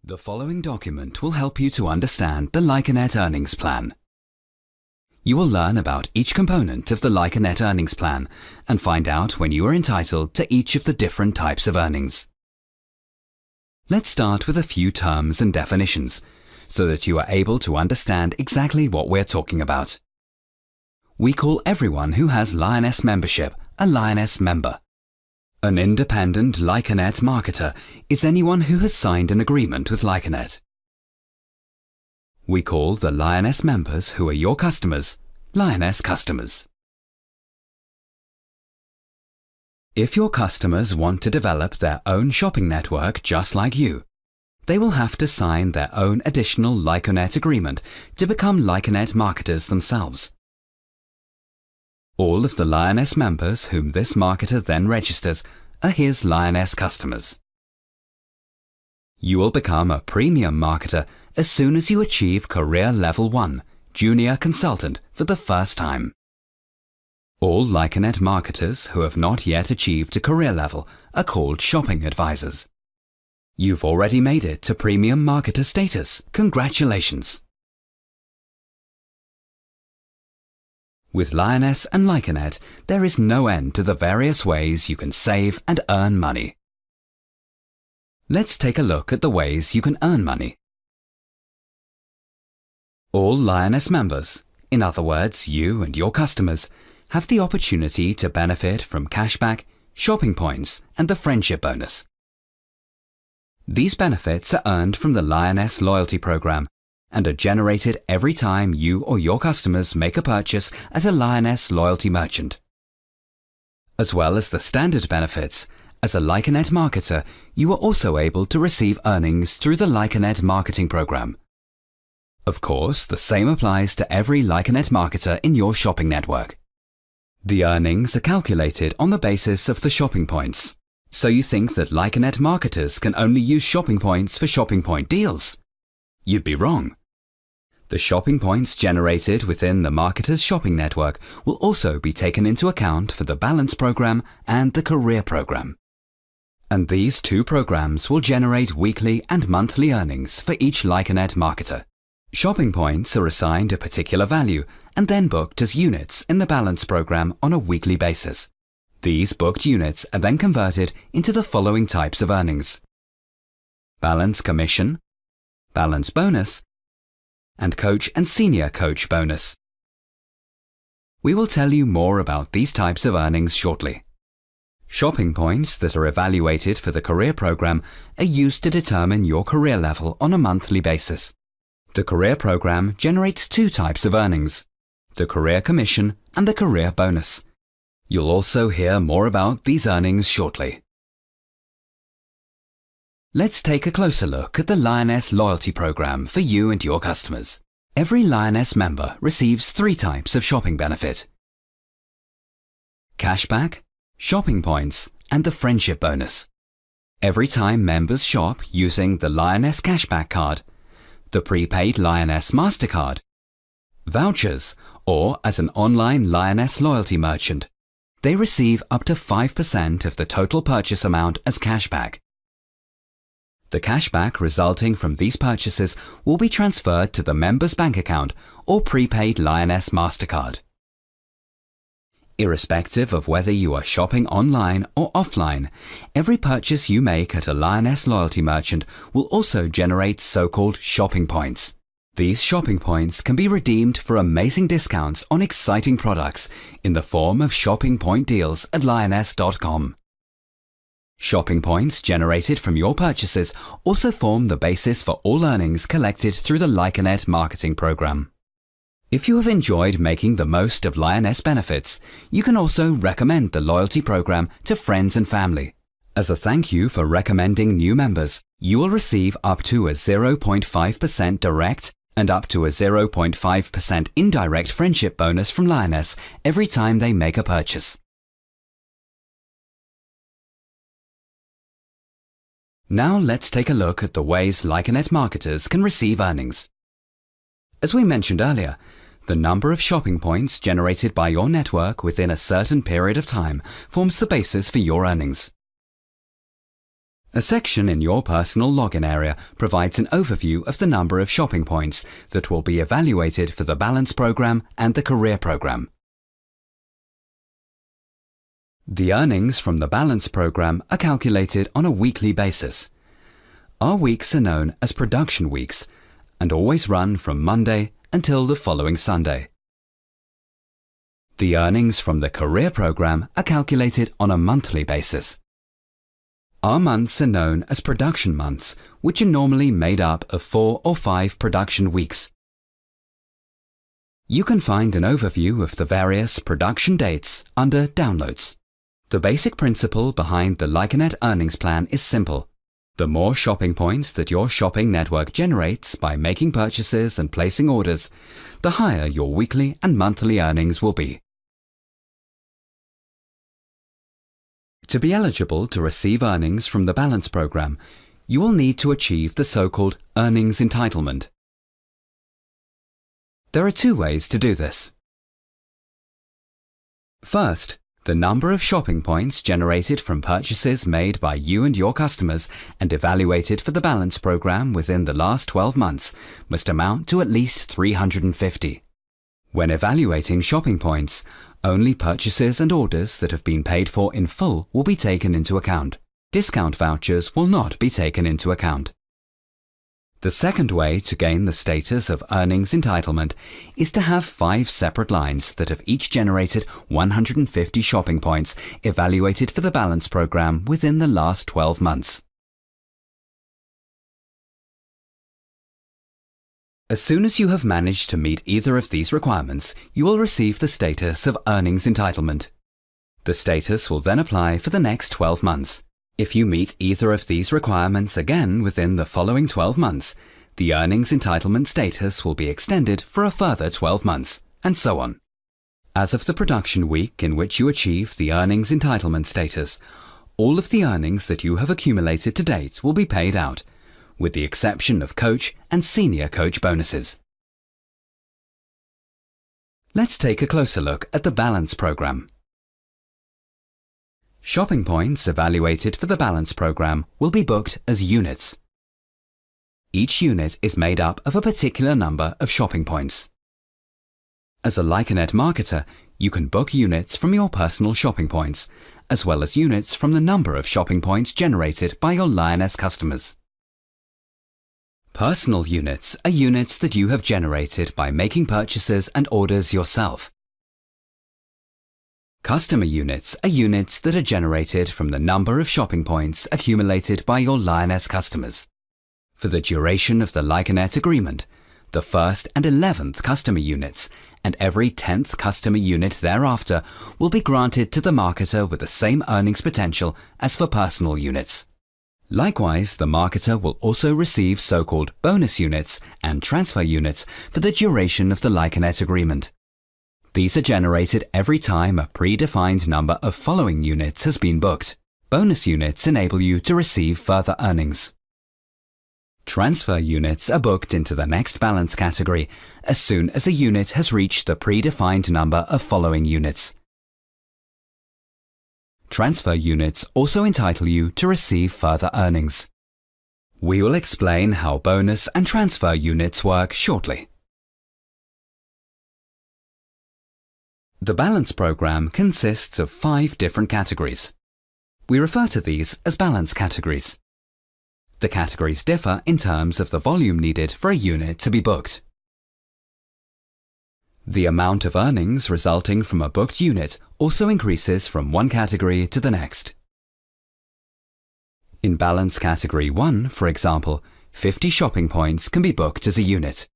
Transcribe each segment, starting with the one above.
The following document will help you to understand the Lyconet earnings plan. You will learn about each component of the Lyconet earnings plan and find out when you are entitled to each of the different types of earnings. Let's start with a few terms and definitions so that you are able to understand exactly what we're talking about. We call everyone who has Lioness membership a Lioness member. An independent Lyconet marketer is anyone who has signed an agreement with Lyconet. We call the Lioness members who are your customers, Lioness customers. If your customers want to develop their own shopping network just like you, they will have to sign their own additional Lyconet agreement to become Lyconet marketers themselves. All of the Lioness members whom this marketer then registers are his Lioness customers. You will become a premium marketer as soon as you achieve Career Level 1, Junior Consultant, for the first time. All Lyconet marketers who have not yet achieved a career level are called shopping advisors. You've already made it to premium marketer status. Congratulations! With Lioness and Lyconet, there is no end to the various ways you can save and earn money. Let's take a look at the ways you can earn money. All Lioness members, in other words, you and your customers, have the opportunity to benefit from cashback, shopping points, and the friendship bonus. These benefits are earned from the Lioness loyalty program and are generated every time you or your customers make a purchase at a Lioness loyalty merchant. As well as the standard benefits, as a Lyconet marketer, you are also able to receive earnings through the Lyconet marketing program. Of course, the same applies to every Lyconet marketer in your shopping network. The earnings are calculated on the basis of the shopping points. So you think that Lyconet marketers can only use shopping points for shopping point deals? You'd be wrong. The shopping points generated within the marketer's shopping network will also be taken into account for the balance program and the career program. And these two programs will generate weekly and monthly earnings for each Lyconet marketer. Shopping points are assigned a particular value and then booked as units in the balance program on a weekly basis. These booked units are then converted into the following types of earnings: balance commission, balance bonus, and coach and senior coach bonus. We will tell you more about these types of earnings shortly. Shopping points that are evaluated for the career program are used to determine your career level on a monthly basis. The career program generates two types of earnings: the career commission and the career bonus. You'll also hear more about these earnings shortly. Let's take a closer look at the Lioness loyalty program for you and your customers. Every Lioness member receives three types of shopping benefit: cashback, shopping points, and the friendship bonus. Every time members shop using the Lioness cashback card, the prepaid Lioness MasterCard, vouchers, or at an online Lioness loyalty merchant, they receive up to 5% of the total purchase amount as cashback. The cashback resulting from these purchases will be transferred to the member's bank account or prepaid Lioness MasterCard. Irrespective of whether you are shopping online or offline, every purchase you make at a Lioness loyalty merchant will also generate so-called shopping points. These shopping points can be redeemed for amazing discounts on exciting products in the form of shopping point deals at lioness.com. Shopping points generated from your purchases also form the basis for all earnings collected through the Lyconet marketing program. If you have enjoyed making the most of Lioness benefits, you can also recommend the loyalty program to friends and family. As a thank you for recommending new members, you will receive up to a 0.5% direct and up to a 0.5% indirect friendship bonus from Lioness every time they make a purchase. Now let's take a look at the ways Lyconet marketers can receive earnings. As we mentioned earlier, the number of shopping points generated by your network within a certain period of time forms the basis for your earnings. A section in your personal login area provides an overview of the number of shopping points that will be evaluated for the Balance program and the Career program. The earnings from the Balance program are calculated on a weekly basis. Our weeks are known as production weeks and always run from Monday until the following Sunday. The earnings from the Career program are calculated on a monthly basis. Our months are known as production months, which are normally made up of 4 or 5 production weeks. You can find an overview of the various production dates under Downloads. The basic principle behind the Lyconet earnings plan is simple. The more shopping points that your shopping network generates by making purchases and placing orders, the higher your weekly and monthly earnings will be. To be eligible to receive earnings from the Balance program, you will need to achieve the so-called earnings entitlement. There are 2 ways to do this. First, the number of shopping points generated from purchases made by you and your customers and evaluated for the Balance program within the last 12 months must amount to at least 350. When evaluating shopping points, only purchases and orders that have been paid for in full will be taken into account. Discount vouchers will not be taken into account. The second way to gain the status of earnings entitlement is to have 5 separate lines that have each generated 150 shopping points evaluated for the Balance program within the last 12 months. As soon as you have managed to meet either of these requirements, you will receive the status of earnings entitlement. The status will then apply for the next 12 months. If you meet either of these requirements again within the following 12 months, the earnings entitlement status will be extended for a further 12 months, and so on. As of the production week in which you achieve the earnings entitlement status, all of the earnings that you have accumulated to date will be paid out, with the exception of coach and senior coach bonuses. Let's take a closer look at the Balance program. Shopping points evaluated for the Balance program will be booked as units. Each unit is made up of a particular number of shopping points. As a Lyconet marketer, you can book units from your personal shopping points, as well as units from the number of shopping points generated by your Lioness customers. Personal units are units that you have generated by making purchases and orders yourself. Customer units are units that are generated from the number of shopping points accumulated by your Lioness customers. For the duration of the Lyconet agreement, the 1st and 11th customer units and every 10th customer unit thereafter will be granted to the marketer with the same earnings potential as for personal units. Likewise, the marketer will also receive so-called bonus units and transfer units for the duration of the Lyconet agreement. These are generated every time a predefined number of following units has been booked. Bonus units enable you to receive further earnings. Transfer units are booked into the next balance category as soon as a unit has reached the predefined number of following units. Transfer units also entitle you to receive further earnings. We will explain how bonus and transfer units work shortly. The Balance program consists of 5 different categories. We refer to these as balance categories. The categories differ in terms of the volume needed for a unit to be booked. The amount of earnings resulting from a booked unit also increases from one category to the next. In Balance Category 1, for example, 50 shopping points can be booked as a unit.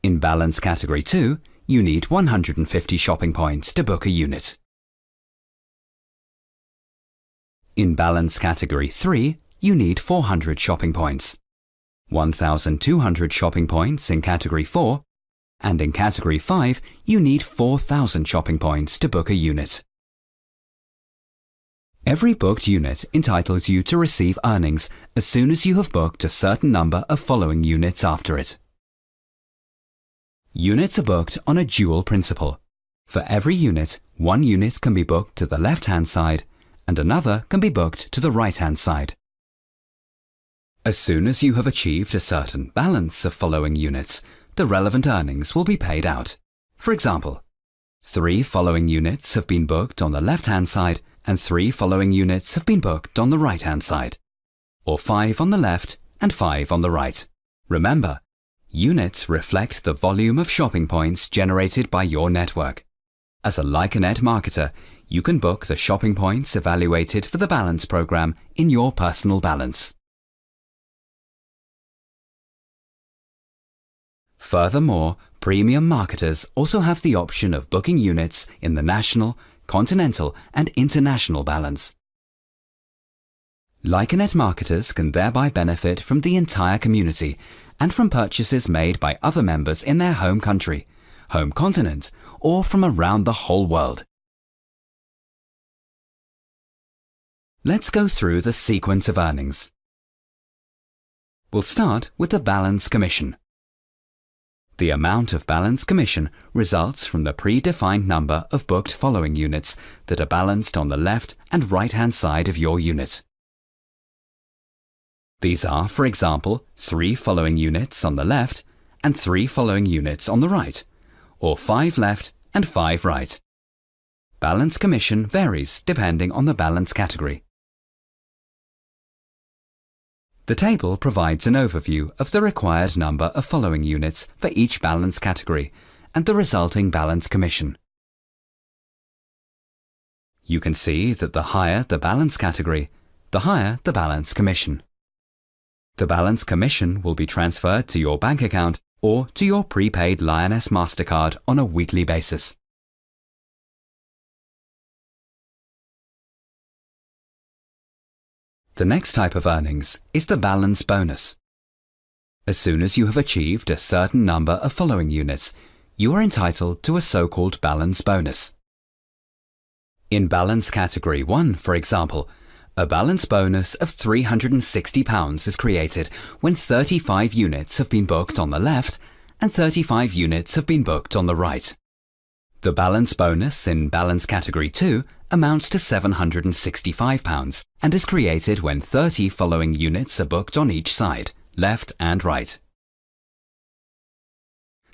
In Balance Category 2, you need 150 shopping points to book a unit. In Balance Category 3, you need 400 shopping points, 1,200 shopping points in Category 4, and in Category 5, you need 4,000 shopping points to book a unit. Every booked unit entitles you to receive earnings as soon as you have booked a certain number of following units after it. Units are booked on a dual principle. For every unit, one unit can be booked to the left-hand side and another can be booked to the right-hand side. As soon as you have achieved a certain balance of following units, the relevant earnings will be paid out. For example, 3 following units have been booked on the left-hand side and 3 following units have been booked on the right-hand side, or 5 on the left and 5 on the right. Remember, units reflect the volume of shopping points generated by your network. As a Lyconet marketer, you can book the shopping points evaluated for the balance program in your personal balance. Furthermore, premium marketers also have the option of booking units in the national, continental and international balance. Lyconet marketers can thereby benefit from the entire community and from purchases made by other members in their home country, home continent, or from around the whole world. Let's go through the sequence of earnings. We'll start with the balance commission. The amount of balance commission results from the predefined number of booked following units that are balanced on the left and right-hand side of your unit. These are, for example, 3 following units on the left and 3 following units on the right, or 5 left and 5 right. Balance commission varies depending on the balance category. The table provides an overview of the required number of following units for each balance category and the resulting balance commission. You can see that the higher the balance category, the higher the balance commission. The balance commission will be transferred to your bank account or to your prepaid Lyoness MasterCard on a weekly basis. The next type of earnings is the balance bonus. As soon as you have achieved a certain number of following units, you are entitled to a so-called balance bonus. In balance category 1, for example, a balance bonus of £360 is created when 35 units have been booked on the left and 35 units have been booked on the right. The balance bonus in balance category 2 amounts to £765 and is created when 30 following units are booked on each side, left and right.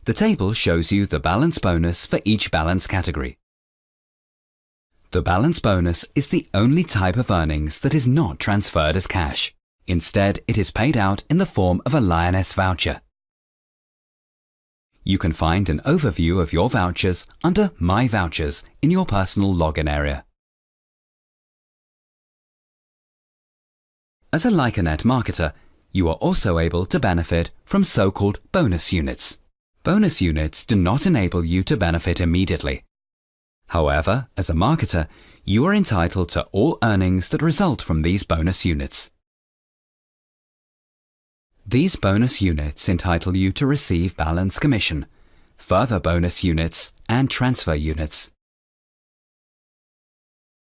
The table shows you the balance bonus for each balance category. The balance bonus is the only type of earnings that is not transferred as cash. Instead, it is paid out in the form of a Lyoness voucher. You can find an overview of your vouchers under My Vouchers in your personal login area. As a Lyconet marketer, you are also able to benefit from so-called bonus units. Bonus units do not enable you to benefit immediately. However, as a marketer, you are entitled to all earnings that result from these bonus units. These bonus units entitle you to receive balance commission, further bonus units, and transfer units.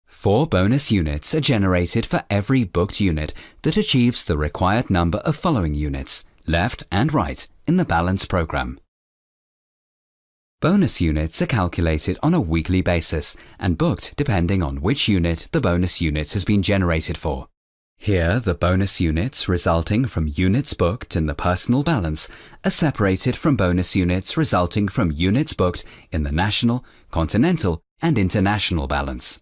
4 bonus units are generated for every booked unit that achieves the required number of following units, left and right, in the balance program. Bonus units are calculated on a weekly basis and booked depending on which unit the bonus unit has been generated for. Here, the bonus units resulting from units booked in the personal balance are separated from bonus units resulting from units booked in the national, continental, and international balance.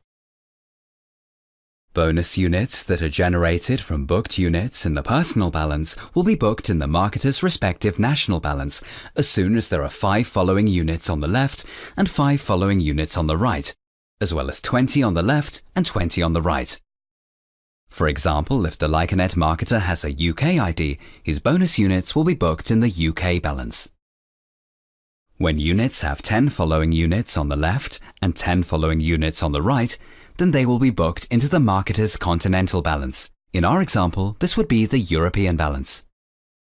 Bonus units that are generated from booked units in the personal balance will be booked in the marketer's respective national balance as soon as there are 5 following units on the left and 5 following units on the right, as well as 20 on the left and 20 on the right. For example, if the Lyconet marketer has a UK ID, his bonus units will be booked in the UK balance. When units have 10 following units on the left and 10 following units on the right, then they will be booked into the marketer's continental balance. In our example, this would be the European balance.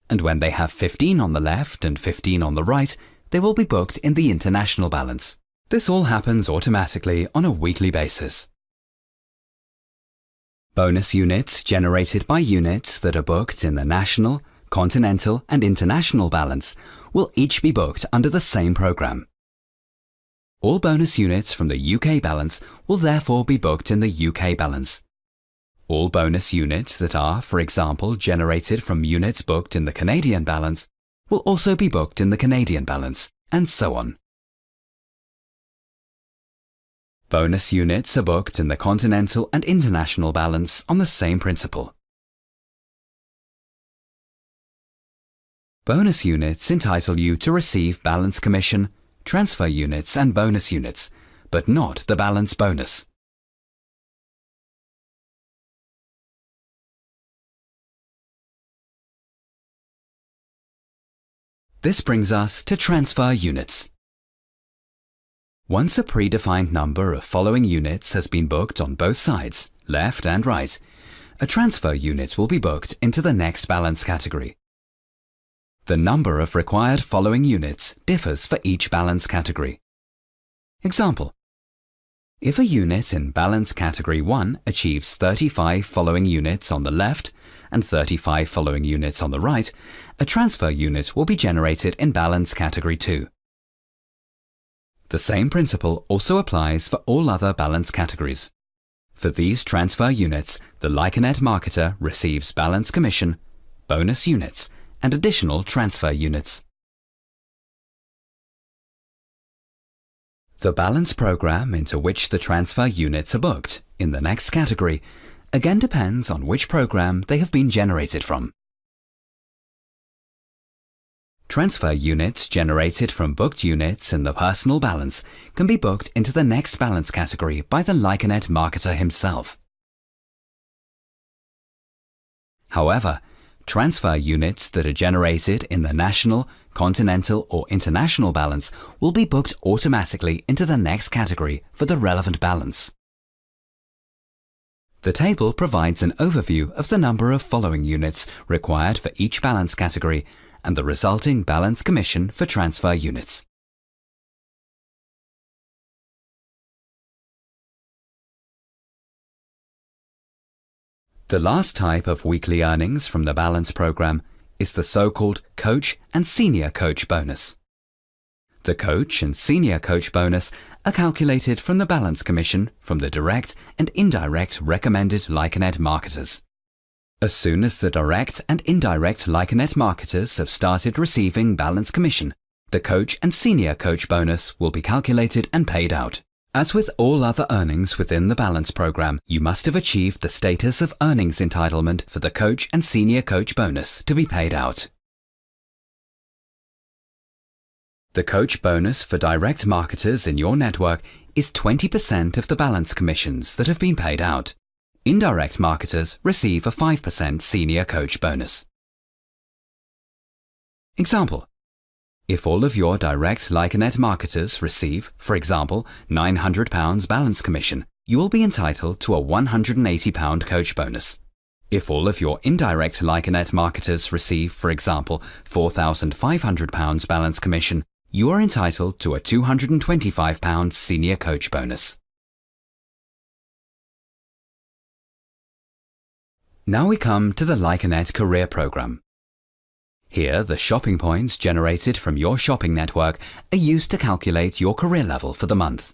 And when they have 15 on the left and 15 on the right, they will be booked in the international balance. This all happens automatically on a weekly basis. Bonus units generated by units that are booked in the national, continental, and international balance will each be booked under the same program. All bonus units from the UK balance will therefore be booked in the UK balance, All bonus units that are, for example, generated from units booked in the Canadian balance will also be booked in the Canadian balance, and so on. Bonus units are booked in the continental and international balance on the same principle. Bonus units entitle you to receive balance commission, transfer units and bonus units, but not the balance bonus. This brings us to transfer units. Once a predefined number of following units has been booked on both sides, left and right, a transfer unit will be booked into the next balance category. The number of required following units differs for each balance category. Example: if a unit in balance category 1 achieves 35 following units on the left and 35 following units on the right, a transfer unit will be generated in balance category 2. The same principle also applies for all other balance categories. For these transfer units, the Lyconet marketer receives balance commission, bonus units, and additional transfer units. The balance program into which the transfer units are booked in the next category again depends on which program they have been generated from. Transfer units generated from booked units in the personal balance can be booked into the next balance category by the Lyconet marketer himself. However, transfer units that are generated in the national, continental or international balance will be booked automatically into the next category for the relevant balance. The table provides an overview of the number of following units required for each balance category and the resulting balance commission for transfer units. The last type of weekly earnings from the balance program is the so-called coach and senior coach bonus. The coach and senior coach bonus are calculated from the balance commission from the direct and indirect recommended Lyconet marketers. As soon as the direct and indirect Lyconet marketers have started receiving balance commission, the coach and senior coach bonus will be calculated and paid out. As with all other earnings within the balance program, you must have achieved the status of earnings entitlement for the coach and senior coach bonus to be paid out. The coach bonus for direct marketers in your network is 20% of the balance commissions that have been paid out. Indirect marketers receive a 5% senior coach bonus. Example: if all of your direct Lyconet marketers receive, for example, £900 balance commission, you will be entitled to a £180 coach bonus. If all of your indirect Lyconet marketers receive, for example, £4,500 balance commission, you are entitled to a £225 senior coach bonus. Now we come to the Lyconet Career Program. Here, the shopping points generated from your shopping network are used to calculate your career level for the month.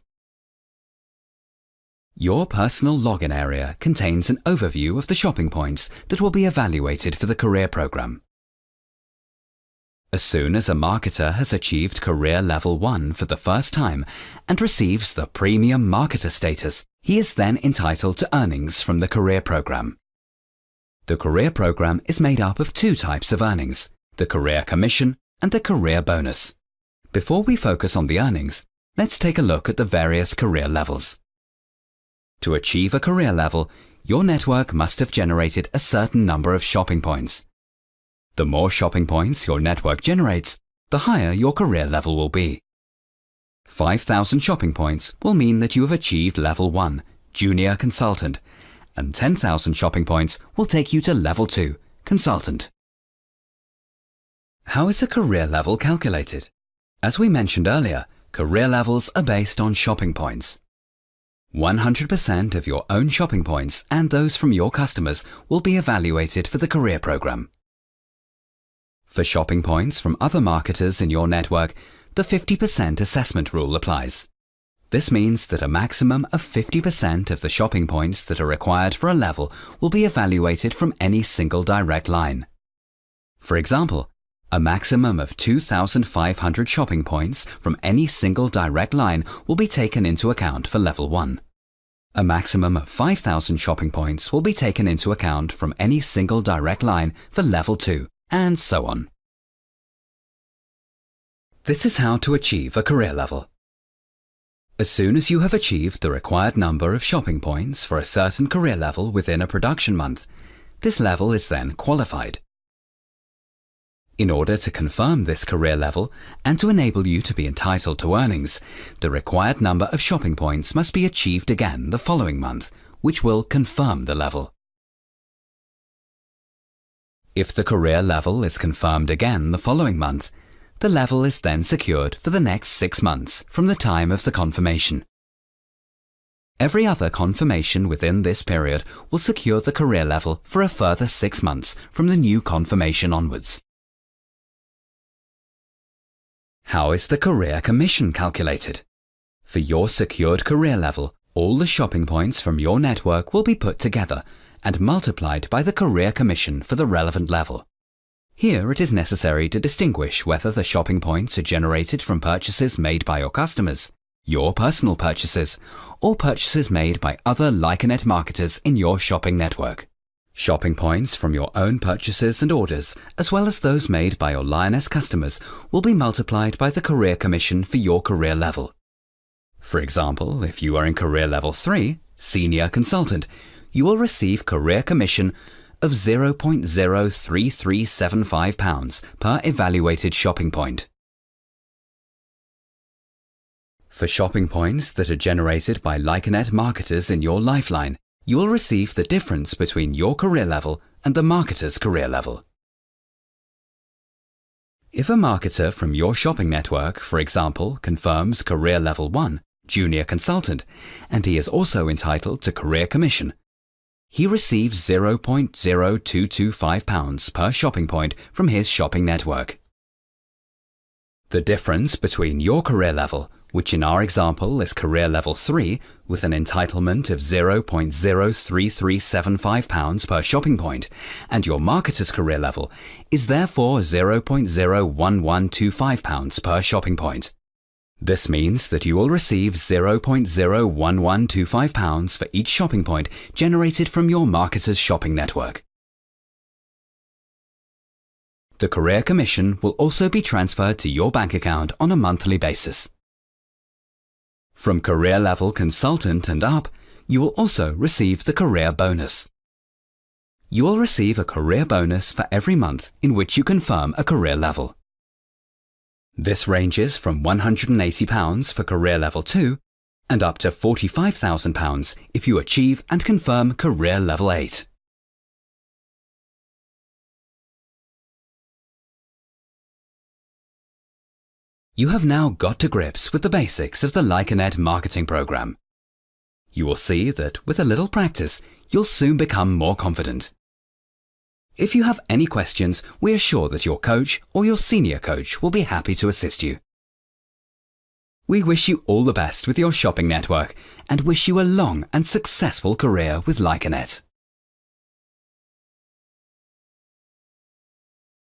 Your personal login area contains an overview of the shopping points that will be evaluated for the career program. As soon as a marketer has achieved career level 1 for the first time and receives the premium marketer status, he is then entitled to earnings from the career program. The career program is made up of two types of earnings: the career commission and the career bonus. Before we focus on the earnings, let's take a look at the various career levels. To achieve a career level, your network must have generated a certain number of shopping points. The more shopping points your network generates, the higher your career level will be. 5,000 shopping points will mean that you have achieved level 1, junior consultant, and 10,000 shopping points will take you to level 2, consultant. How is a career level calculated? As we mentioned earlier, career levels are based on shopping points. 100% of your own shopping points and those from your customers will be evaluated for the career program. For shopping points from other marketers in your network, the 50% assessment rule applies. This means that a maximum of 50% of the shopping points that are required for a level will be evaluated from any single direct line. For example, a maximum of 2,500 shopping points from any single direct line will be taken into account for Level 1. A maximum of 5,000 shopping points will be taken into account from any single direct line for Level 2, and so on. This is how to achieve a career level. As soon as you have achieved the required number of shopping points for a certain career level within a production month, this level is then qualified. In order to confirm this career level and to enable you to be entitled to earnings, the required number of shopping points must be achieved again the following month, which will confirm the level. If the career level is confirmed again the following month, the level is then secured for the next 6 months from the time of the confirmation. Every other confirmation within this period will secure the career level for a further 6 months from the new confirmation onwards. How is the career commission calculated? For your secured career level, all the shopping points from your network will be put together and multiplied by the career commission for the relevant level. Here it is necessary to distinguish whether the shopping points are generated from purchases made by your customers, your personal purchases, or purchases made by other Lyconet marketers in your shopping network. Shopping points from your own purchases and orders, as well as those made by your Lyoness customers, will be multiplied by the career commission for your career level. For example, if you are in career level 3, Senior Consultant, you will receive career commission of £0.03375 per evaluated shopping point. For shopping points that are generated by Lyconet marketers in your lifeline, you will receive the difference between your career level and the marketer's career level. If a marketer from your shopping network, for example, confirms career level 1, Junior Consultant, and he is also entitled to career commission, he receives £0.0225 per shopping point from his shopping network. The difference between your career level, which in our example is career level 3 with an entitlement of £0.03375 per shopping point, and your marketer's career level, is therefore £0.01125 per shopping point. This means that you will receive £0.01125 for each shopping point generated from your marketer's shopping network. The career commission will also be transferred to your bank account on a monthly basis. From career level consultant and up, you will also receive the career bonus. You will receive a career bonus for every month in which you confirm a career level. This ranges from £180 for career level 2 and up to £45,000 if you achieve and confirm career level 8. You have now got to grips with the basics of the Lyconet marketing program. You will see that with a little practice, you'll soon become more confident. If you have any questions, we are sure that your coach or your senior coach will be happy to assist you. We wish you all the best with your shopping network and wish you a long and successful career with Lyconet.